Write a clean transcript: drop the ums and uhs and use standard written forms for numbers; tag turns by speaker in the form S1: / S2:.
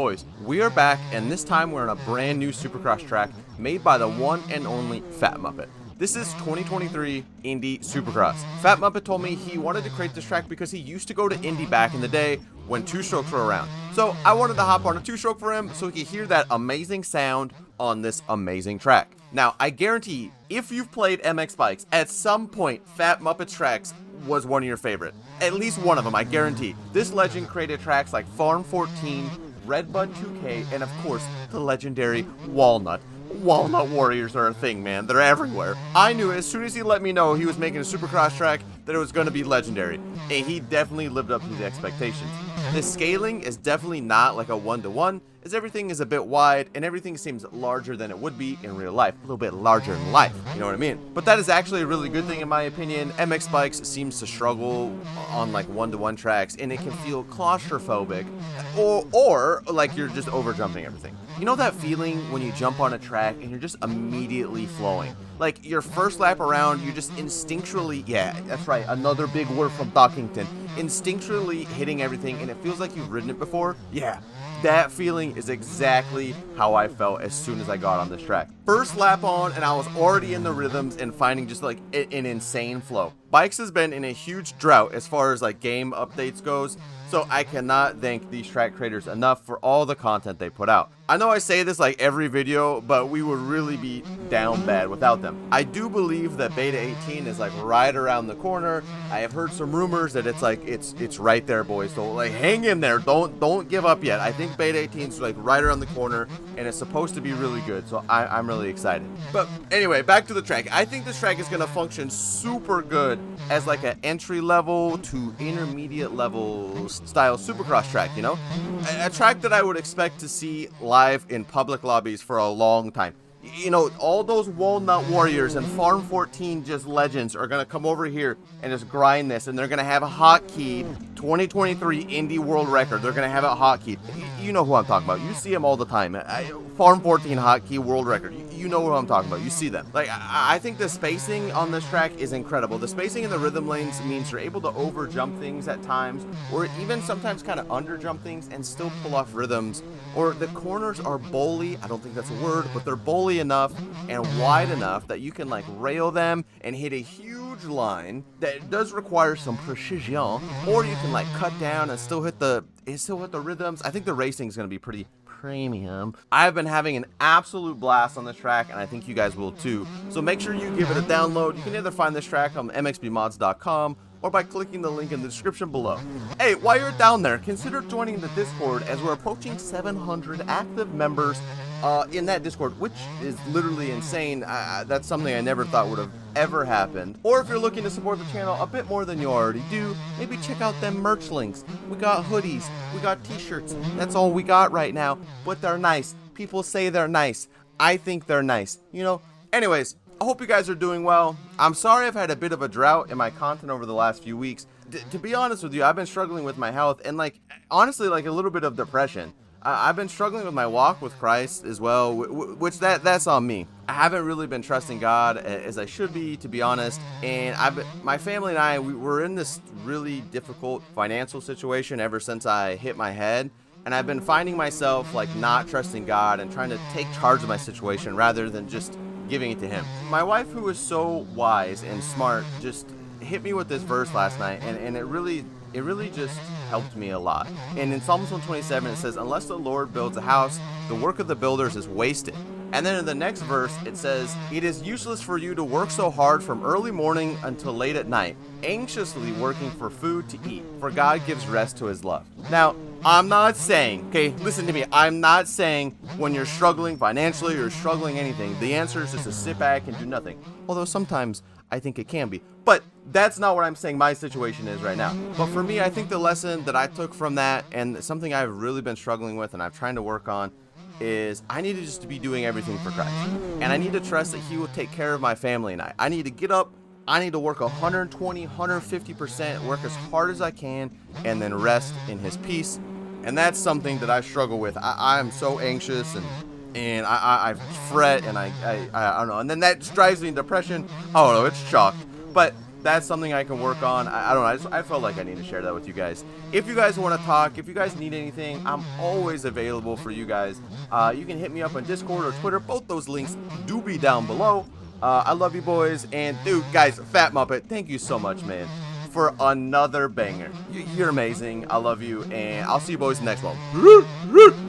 S1: boys, we are back, and this time we're on a brand new Supercross track made by the one and only Fatmuppet. This is 2023 Indy Supercross. Fatmuppet told me he wanted to create this track because he used to go to Indy back in the day when two-strokes were around. So I wanted to hop on a two-stroke for him so he could hear that amazing sound on this amazing track. Now, I guarantee if you've played MX bikes, at some point Fatmuppet's tracks was one of your favorite. At least one of them, I guarantee. This legend created tracks like Farm 14, Redbud 2K, and of course, the legendary Walnut. Walnut Warriors are a thing, man. They're everywhere. I knew as soon as he let me know he was making a Supercross track that it was going to be legendary, and he definitely lived up to the expectations. The scaling is definitely not like a one-to-one, as everything is a bit wide and everything seems larger than it would be in real life. A little bit larger in life, you know what I mean? But that is actually a really good thing in my opinion. MX bikes seems to struggle on like one-to-one tracks, and it can feel claustrophobic or like you're just over jumping everything. You know that feeling when you jump on a track and you're just immediately flowing? Like your first lap around, you just instinctually, yeah, that's right, another big word from Dockington, instinctually hitting everything, and it feels like you've ridden it before. Yeah, that feeling is exactly how I felt as soon as I got on this track. First lap on, and I was already in the rhythms and finding just like an insane flow. Bikes has been in a huge drought as far as like game updates goes, so I cannot thank these track creators enough for all the content they put out. I know I say this like every video, but we would really be down bad without them. I do believe that Beta 18 is like right around the corner. I have heard some rumors that it's like it's right there, boys. So like hang in there. Don't give up yet. I think Beta 18 is like right around the corner, and it's supposed to be really good. So I'm really excited. But anyway, back to the track. I think this track is gonna function super good as like an entry level to intermediate level style Supercross track. You know, a track that I would expect to see live in public lobbies for a long time. You know, all those Walnut Warriors and Farm 14 just legends are going to come over here and just grind this, and they're going to have a hotkeyed 2023 Indy World Record. They're going to have it hotkeyed. You know who I'm talking about. You see them all the time. Farm 14 hotkey World Record. You know who I'm talking about. You see them. Like, I think the spacing on this track is incredible. The spacing in the rhythm lanes means you're able to over jump things at times, or even sometimes kind of under jump things and still pull off rhythms. Or the corners are bowly. I don't think that's a word, but they're bowly enough and wide enough that you can like rail them and hit a huge line that does require some precision, or you can like cut down and still hit the rhythms. I think the racing is going to be pretty premium. I've been having an absolute blast on this track, and I think you guys will too. So make sure you give it a download. You can either find this track on mxbmods.com or by clicking the link in the description below. Hey, while you're down there, consider joining the Discord, as we're approaching 700 active members in that Discord, which is literally insane. That's something I never thought would have ever happened. Or if you're looking to support the channel a bit more than you already do, maybe check out them merch links. We got hoodies, we got t-shirts. That's all we got right now, but they're nice. People say they're nice. I think they're nice, you know? Anyways, I hope you guys are doing well. I'm sorry I've had a bit of a drought in my content over the last few weeks. To be honest with you, I've been struggling with my health and like, honestly, like a little bit of depression. I've been struggling with my walk with Christ as well, which that's on me. I haven't really been trusting God as I should be, to be honest. And my family and I, we're in this really difficult financial situation ever since I hit my head. And I've been finding myself like not trusting God and trying to take charge of my situation rather than just giving it to him. My wife, who is so wise and smart, just hit me with this verse last night, and it really just helped me a lot. And in Psalms 127 it says, unless the Lord builds a house, the work of the builders is wasted. And then in the next verse it says, it is useless for you to work so hard from early morning until late at night, anxiously working for food to eat, for God gives rest to his love. Now, I'm not saying, okay, listen to me, I'm not saying when you're struggling financially or struggling anything, the answer is just to sit back and do nothing. Although sometimes I think it can be. But that's not what I'm saying my situation is right now. But for me, I think the lesson that I took from that, and something I've really been struggling with and I'm trying to work on, is I need to just be doing everything for Christ. And I need to trust that he will take care of my family and I need to get up, I need to work 120, 150%, work as hard as I can, and then rest in his peace. And that's something that I struggle with. I'm so anxious and I fret and I don't know. And then that drives me into depression. I don't know, it's shocked. But that's something I can work on. I don't know. I felt like I need to share that with you guys. If you guys want to talk, if you guys need anything, I'm always available for you guys. You can hit me up on Discord or Twitter. Both those links do be down below. I love you boys. And dude, guys, Fat Muppet, thank you so much, man, for another banger. You're amazing. I love you. And I'll see you boys in the next one.